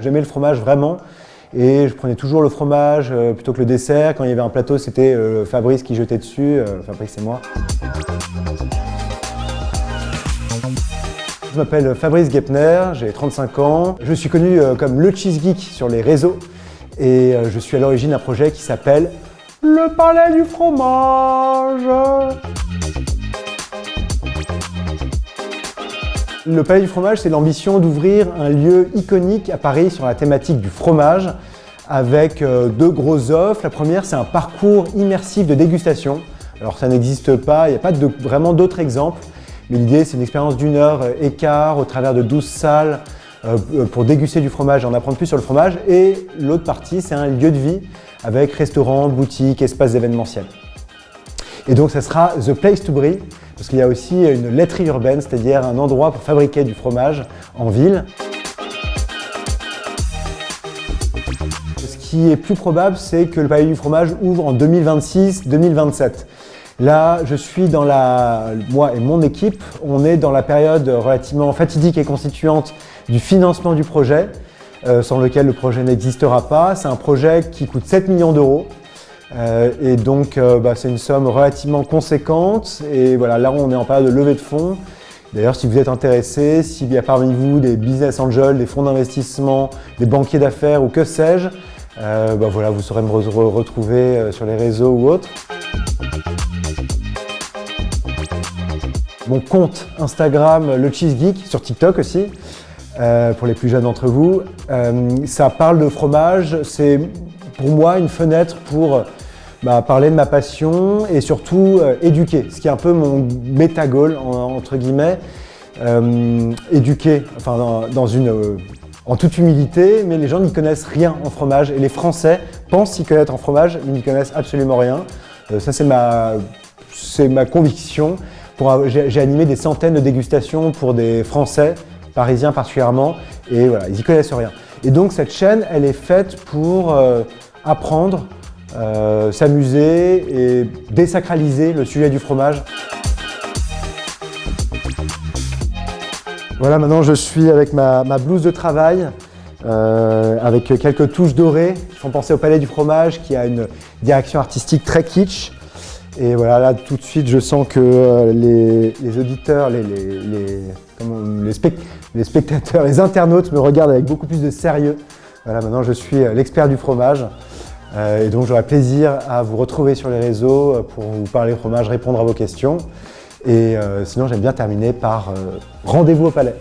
J'aimais le fromage vraiment et je prenais toujours le fromage plutôt que le dessert. Quand il y avait un plateau, c'était Fabrice qui jetait dessus, Fabrice et moi. Je m'appelle Fabrice Guepner, j'ai 35 ans. Je suis connu comme le Cheese Geek sur les réseaux et je suis à l'origine d'un projet qui s'appelle le Palais du Fromage. Le Palais du Fromage, c'est l'ambition d'ouvrir un lieu iconique à Paris sur la thématique du fromage avec deux grosses offres. La première, c'est un parcours immersif de dégustation. Alors ça n'existe pas, il n'y a pas vraiment d'autres exemples, mais l'idée c'est une expérience d'1 heure et quart au travers de 12 salles pour déguster du fromage et en apprendre plus sur le fromage. Et l'autre partie, c'est un lieu de vie avec restaurant, boutique, espace événementiel. Et donc ça sera The Place to Brie, parce qu'il y a aussi une laiterie urbaine, c'est-à-dire un endroit pour fabriquer du fromage en ville. Ce qui est plus probable, c'est que le Palais du Fromage ouvre en 2026-2027. Là, je suis moi et mon équipe, on est dans la période relativement fatidique et constituante du financement du projet, sans lequel le projet n'existera pas. C'est un projet qui coûte 7 millions d'euros. Et donc c'est une somme relativement conséquente et voilà, là on est en période de levée de fonds. D'ailleurs, si vous êtes intéressé, s'il y a parmi vous des business angels, des fonds d'investissement, des banquiers d'affaires ou que sais-je, voilà, vous saurez me retrouver sur les réseaux ou autres. Mon compte Instagram, le Cheese Geek, sur TikTok aussi, pour les plus jeunes d'entre vous. Ça parle de fromage, c'est pour moi une fenêtre pour parler de ma passion et surtout éduquer, ce qui est un peu mon méta-goal entre guillemets, éduquer, enfin en toute humilité, mais les gens n'y connaissent rien en fromage et les Français pensent s'y connaître en fromage, mais n'y connaissent absolument rien. Ça c'est ma conviction. J'ai animé des centaines de dégustations pour des Français, parisiens particulièrement, et voilà, ils n'y connaissent rien. Et donc cette chaîne, elle est faite pour apprendre, s'amuser et désacraliser le sujet du fromage. Voilà, maintenant je suis avec ma blouse de travail, avec quelques touches dorées qui font penser au Palais du Fromage, qui a une direction artistique très kitsch. Et voilà, là tout de suite je sens que les auditeurs, les spectateurs, les internautes me regardent avec beaucoup plus de sérieux. Voilà, maintenant je suis l'expert du fromage et donc j'aurai plaisir à vous retrouver sur les réseaux pour vous parler fromage, répondre à vos questions. Et sinon j'aime bien terminer par rendez-vous au Palais.